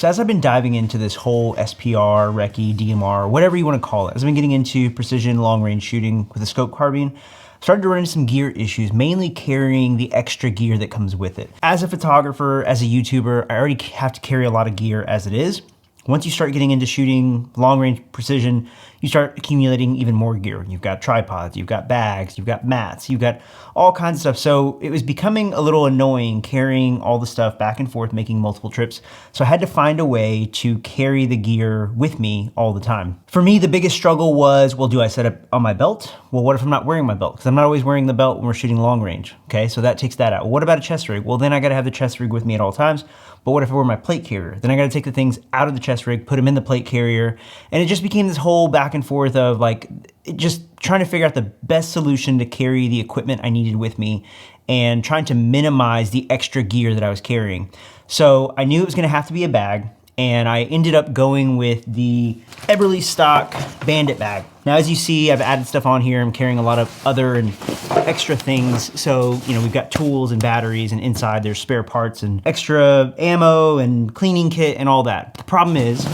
So as I've been diving into this whole SPR, Recce, DMR, whatever you want to call it, as I've been getting into precision long range shooting with a scope carbine, started to run into some gear issues, mainly carrying the extra gear that comes with it. As a photographer, as a YouTuber, I already have to carry a lot of gear as it is. Once you start getting into shooting long range precision, you start accumulating even more gear. You've got tripods, you've got bags, you've got mats, you've got all kinds of stuff. So it was becoming a little annoying carrying all the stuff back and forth, making multiple trips. So I had to find a way to carry the gear with me all the time. For me, the biggest struggle was, well, do I set up on my belt? Well, what if I'm not wearing my belt? Because I'm not always wearing the belt when we're shooting long range. Okay, so that takes that out. What about a chest rig? Well, then I gotta have the chest rig with me at all times. But what if I wear my plate carrier? Then I gotta take the things out of the chest rig, put them in the plate carrier. And it just became this whole back and forth of like, just trying to figure out the best solution to carry the equipment I needed with me and trying to minimize the extra gear that I was carrying. So I knew it was gonna have to be a bag, and I ended up going with the Eberly stock Bandit bag. Now, as you see, I've added stuff on here. I'm carrying a lot of other and extra things. So, you know, we've got tools and batteries, and inside there's spare parts and extra ammo and cleaning kit and all that. The problem is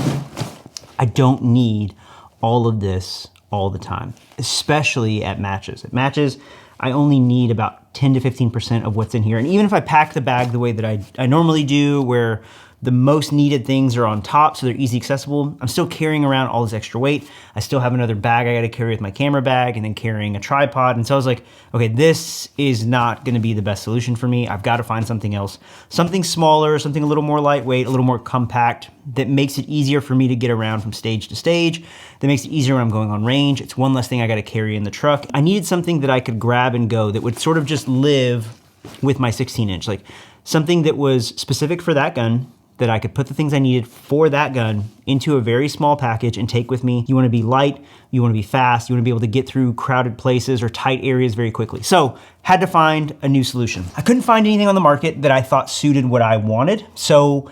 I don't need all of this all the time, especially at matches. At matches, I only need about 10 to 15% of what's in here. And even if I pack the bag the way that I normally do, where the most needed things are on top so they're easy accessible, I'm still carrying around all this extra weight. I still have another bag I gotta carry with my camera bag, and then carrying a tripod. And so I was like, okay, this is not gonna be the best solution for me. I've gotta find something else. Something smaller, something a little more lightweight, a little more compact, that makes it easier for me to get around from stage to stage, that makes it easier when I'm going on range. It's one less thing I gotta carry in the truck. I needed something that I could grab and go that would sort of just live with my 16-inch, like something that was specific for that gun, that I could put the things I needed for that gun into a very small package and take with me. You wanna be light, you wanna be fast, you wanna be able to get through crowded places or tight areas very quickly. So, had to find a new solution. I couldn't find anything on the market that I thought suited what I wanted, so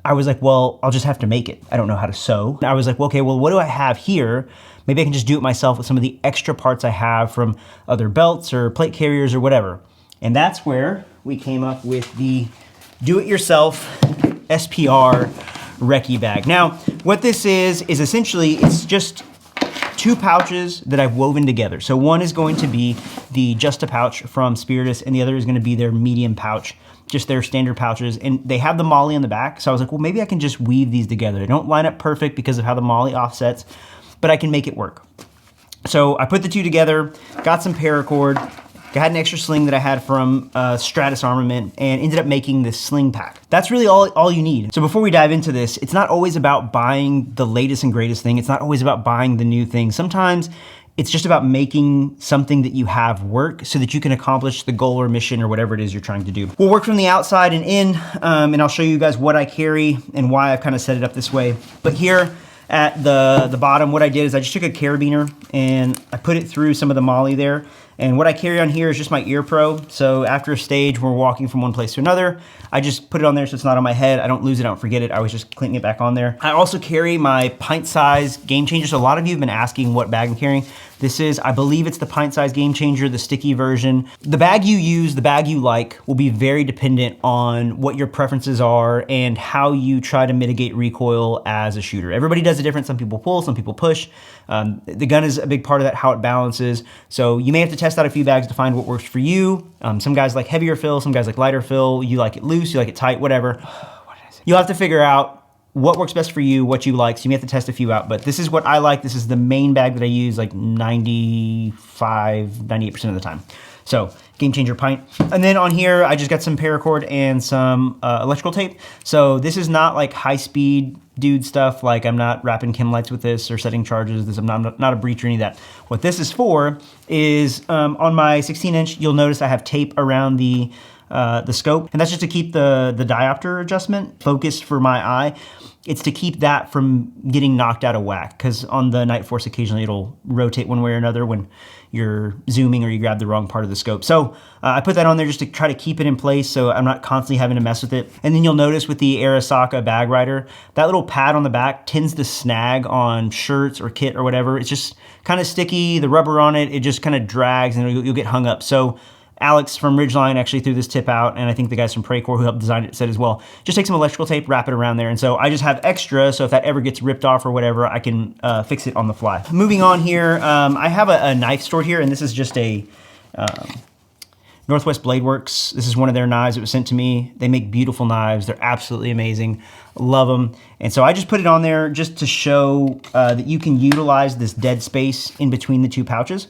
I was like, well, I'll just have to make it. I don't know how to sew. I was like, well, okay, well, what do I have here? Maybe I can just do it myself with some of the extra parts I have from other belts or plate carriers or whatever. And that's where we came up with the do-it-yourself SPR Recce bag. Now, what this is essentially, it's just two pouches that I've woven together. So one is going to be the Just a Pouch from Spiritus, and the other is gonna be their medium pouch, just their standard pouches. And they have the MOLLE on the back. So I was like, well, maybe I can just weave these together. They don't line up perfect because of how the MOLLE offsets, but I can make it work. So I put the two together, got some paracord, I had an extra sling that I had from Stratus Armament, and ended up making this sling pack. That's really all you need. So before we dive into this, it's not always about buying the latest and greatest thing. It's not always about buying the new thing. Sometimes it's just about making something that you have work so that you can accomplish the goal or mission or whatever it is you're trying to do. We'll work from the outside and in, and I'll show you guys what I carry and why I've kind of set it up this way. But here at the bottom, what I did is I just took a carabiner and I put it through some of the MOLLE there. And what I carry on here is just my ear pro. So after a stage, we're walking from one place to another, I just put it on there so it's not on my head. I don't lose it, I don't forget it. I was just clicking it back on there. I also carry my pint size Game Changer. So a lot of you have been asking what bag I'm carrying. This is, I believe it's the pint size Game Changer, the sticky version. The bag you use, the bag you like, will be very dependent on what your preferences are and how you try to mitigate recoil as a shooter. Everybody does it different. Some people pull, some people push. The gun is a big part of that, how it balances. So you may have to test out a few bags to find what works for you. Some guys like heavier fill, some guys like lighter fill. You like it loose, you like it tight, whatever. What did I say? You'll have to figure out what works best for you, what you like. So you may have to test a few out, but this is what I like. This is the main bag that I use like 95, 98% of the time. So Game Changer pint. And then on here, I just got some paracord and some electrical tape. So this is not like high speed dude stuff. Like I'm not wrapping chem lights with this or setting charges. I'm not a breach or any of that. What this is for is on my 16-inch, you'll notice I have tape around the scope, and that's just to keep the diopter adjustment focused for my eye. It's to keep that from getting knocked out of whack, because on the Night Force occasionally it'll rotate one way or another when you're zooming or you grab the wrong part of the scope. So I put that on there just to try to keep it in place so I'm not constantly having to mess with it. And then you'll notice with the Arasaka bag rider, that little pad on the back tends to snag on shirts or kit or whatever. It's just kind of sticky, the rubber on it, it just kind of drags and you'll get hung up. So Alex from Ridgeline actually threw this tip out, and I think the guys from Precore who helped design it said as well, just take some electrical tape, wrap it around there. And so I just have extra, so if that ever gets ripped off or whatever, I can fix it on the fly. Moving on here, I have a knife stored here, and this is just a Northwest Blade Works. This is one of their knives that was sent to me. They make beautiful knives. They're absolutely amazing. Love them. And so I just put it on there just to show that you can utilize this dead space in between the two pouches.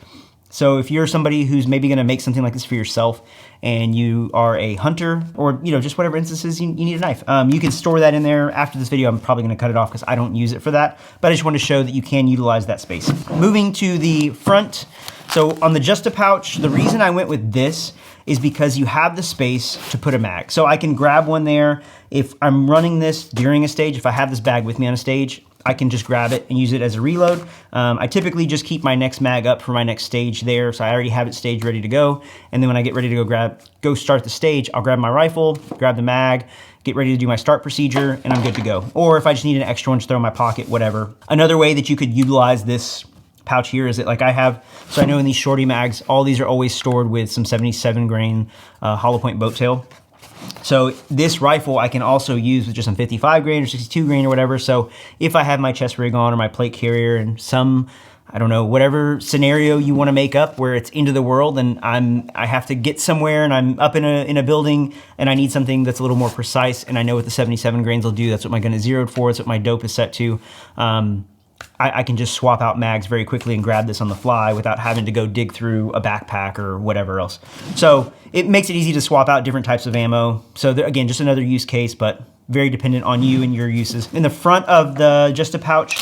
So if you're somebody who's maybe gonna make something like this for yourself and you are a hunter or just whatever instances you need a knife, you can store that in there. After this video, I'm probably gonna cut it off because I don't use it for that, but I just want to show that you can utilize that space. Moving to the front, so on the Just a Pouch, the reason I went with this is because you have the space to put a mag. So I can grab one there. If I'm running this during a stage, if I have this bag with me on a stage, I can just grab it and use it as a reload. I typically just keep my next mag up for my next stage there, so I already have it staged ready to go. And then when I get ready to go start the stage, I'll grab my rifle, grab the mag, get ready to do my start procedure, and I'm good to go. Or if I just need an extra one to throw in my pocket, whatever. Another way that you could utilize this pouch here is that like I have, so I know in these shorty mags, all these are always stored with some 77 grain hollow point boat tail. So this rifle I can also use with just some 55 grain or 62 grain or whatever. So if I have my chest rig on or my plate carrier and some, I don't know, whatever scenario you want to make up where it's into the world and I have to get somewhere and I'm up in a building and I need something that's a little more precise, and I know what the 77 grains will do. That's what my gun is zeroed for. It's what my dope is set to. I can just swap out mags very quickly and grab this on the fly without having to go dig through a backpack or whatever else. So it makes it easy to swap out different types of ammo. So again, just another use case, but very dependent on you and your uses. In the front of the Just a Pouch,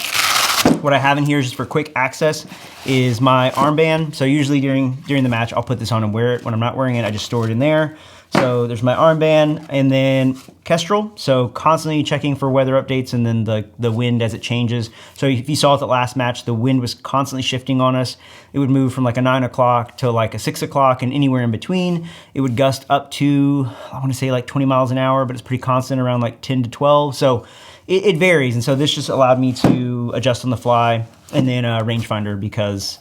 what I have in here just for quick access is my armband. So usually during the match, I'll put this on and wear it. When I'm not wearing it, I just store it in there. So there's my armband, and then Kestrel. So constantly checking for weather updates and then the wind as it changes. So if you saw at the last match, the wind was constantly shifting on us. It would move from like a 9 o'clock to like a 6 o'clock and anywhere in between. It would gust up to, I want to say like 20 miles an hour, but it's pretty constant around like 10 to 12. So it varies. And so this just allowed me to adjust on the fly, and then a rangefinder, because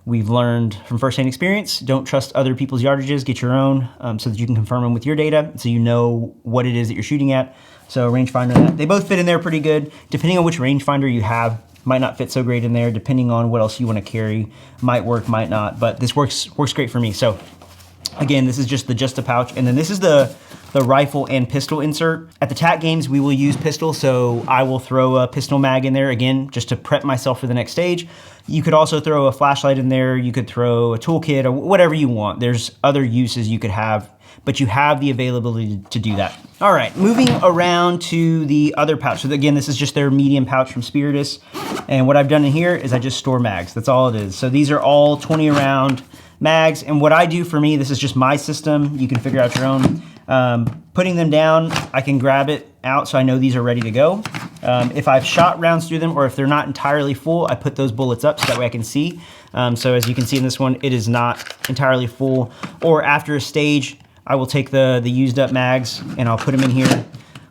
we've learned from firsthand experience, don't trust other people's yardages, get your own, so that you can confirm them with your data, so you know what it is that you're shooting at. So rangefinder, they both fit in there pretty good. Depending on which rangefinder you have, might not fit so great in there, depending on what else you want to carry. Might work, might not, but this works great for me. So again, this is just the Just a Pouch, and then this is the rifle and pistol insert. At the TAC games, we will use pistol, so I will throw a pistol mag in there, again, just to prep myself for the next stage. You could also throw a flashlight in there, you could throw a toolkit, or whatever you want. There's other uses you could have, but you have the availability to do that. All right, moving around to the other pouch. So again, this is just their medium pouch from Spiritus, and what I've done in here is I just store mags. That's all it is. So these are all 20 round mags, and what I do for me, this is just my system. You can figure out your own. Putting them down, I can grab it out so I know these are ready to go. If I've shot rounds through them or if they're not entirely full, I put those bullets up so that way I can see. So as you can see in this one, it is not entirely full. Or after a stage, I will take the used up mags and I'll put them in here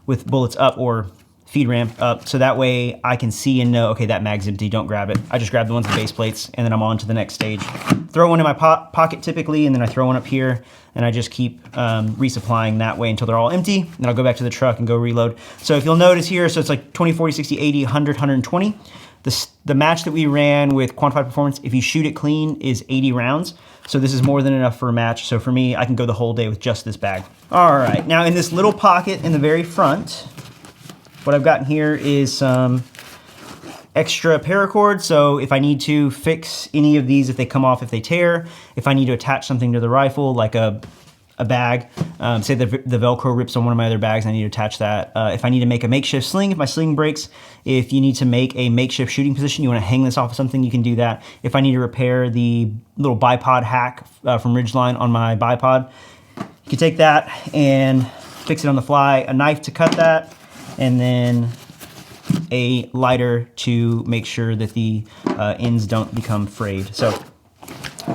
with bullets up or feed ramp up, so that way I can see and know, okay, that mag's empty, don't grab it. I just grab the ones with base plates, and then I'm on to the next stage. Throw one in my pocket typically, and then I throw one up here, and I just keep resupplying that way until they're all empty. Then I'll go back to the truck and go reload. So if you'll notice here, so it's like 20, 40, 60, 80, 100, 120. The match that we ran with Quantified Performance, if you shoot it clean, is 80 rounds. So this is more than enough for a match. So for me, I can go the whole day with just this bag. All right, now in this little pocket in the very front, what I've got here is some extra paracord. So if I need to fix any of these, if they come off, if they tear, if I need to attach something to the rifle, like a bag, say the Velcro rips on one of my other bags, I need to attach that. If I need to make a makeshift sling, if my sling breaks, if you need to make a makeshift shooting position, you want to hang this off of something, you can do that. If I need to repair the little bipod hack from Ridgeline on my bipod, you can take that and fix it on the fly, a knife to cut that, and then a lighter to make sure that the ends don't become frayed. So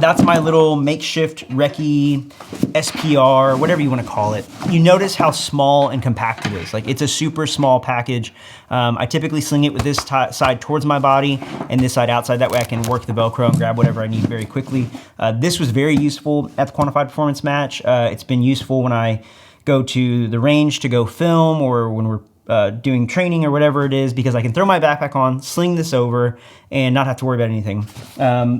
that's my little makeshift Recce SPR, whatever you want to call it. You notice how small and compact it is. Like, it's a super small package. I typically sling it with this side towards my body and this side outside. That way I can work the Velcro and grab whatever I need very quickly. This was very useful at the Quantified Performance match. It's been useful when I go to the range to go film, or when we're doing training or whatever it is, because I can throw my backpack on, sling this over, and not have to worry about anything.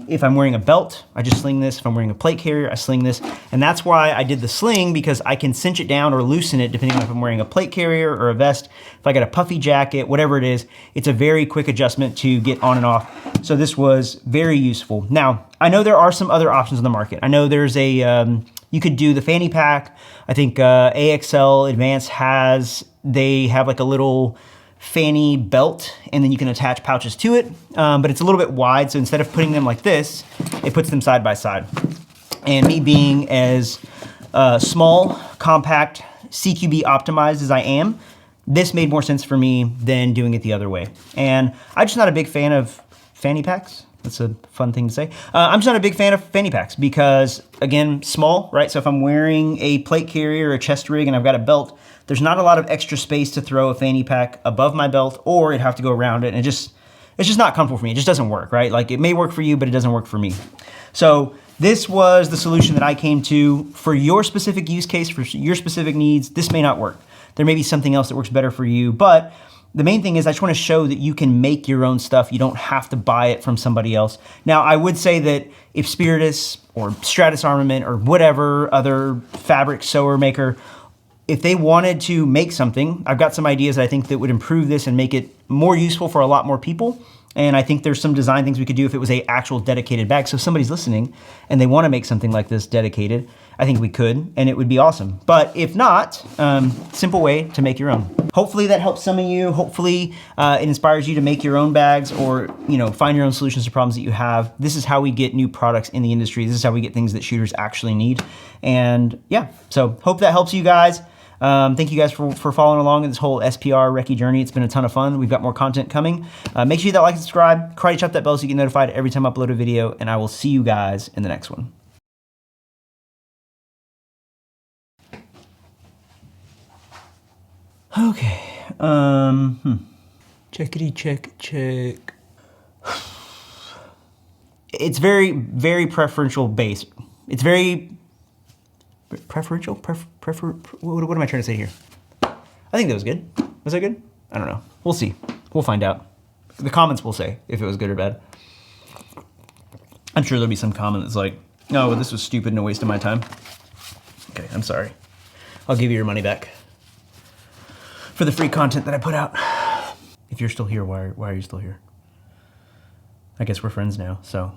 If I'm wearing a belt, I just sling this. If I'm wearing a plate carrier, I sling this. And that's why I did the sling, because I can cinch it down or loosen it depending on if I'm wearing a plate carrier or a vest. If I got a puffy jacket, whatever it is, it's a very quick adjustment to get on and off. So this was very useful. Now, I know there are some other options on the market. I know there's a, you could do the fanny pack. I think AXL Advanced they have like a little fanny belt, and then you can attach pouches to it, but it's a little bit wide, so instead of putting them like this, it puts them side by side. And me being as small, compact, CQB optimized as I am, this made more sense for me than doing it the other way. And I'm just not a big fan of fanny packs. That's a fun thing to say. I'm just not a big fan of fanny packs because, again, small, right? So if I'm wearing a plate carrier or a chest rig and I've got a belt, there's not a lot of extra space to throw a fanny pack above my belt, or it'd have to go around it, and it's just not comfortable for me. It just doesn't work, right? Like, it may work for you, but it doesn't work for me. So this was the solution that I came to for your specific use case, for your specific needs. This may not work. There may be something else that works better for you, but the main thing is I just want to show that you can make your own stuff. You don't have to buy it from somebody else. Now, I would say that if Spiritus or Stratus Armament or whatever other fabric sewer maker, if they wanted to make something, I've got some ideas that I think that would improve this and make it more useful for a lot more people. And I think there's some design things we could do if it was a actual dedicated bag. So if somebody's listening and they want to make something like this dedicated, I think we could, and it would be awesome. But if not, simple way to make your own. Hopefully that helps some of you. Hopefully it inspires you to make your own bags, or find your own solutions to problems that you have. This is how we get new products in the industry. This is how we get things that shooters actually need. And yeah, so hope that helps you guys. Thank you guys for following along in this whole SPR Recce journey. It's been a ton of fun. We've got more content coming. Make sure you hit that like and subscribe. Karate chop that bell so you get notified every time I upload a video, and I will see you guys in the next one. Okay, checkity check. It's very, very preferential based. It's very preferential? What am I trying to say here? I think that was good. Was that good? I don't know. We'll see. We'll find out. The comments will say if it was good or bad. I'm sure there'll be some comment that's like, no, well, this was stupid and a waste of my time. Okay, I'm sorry. I'll give you your money back for the free content that I put out. If you're still here, why are you still here? I guess we're friends now, so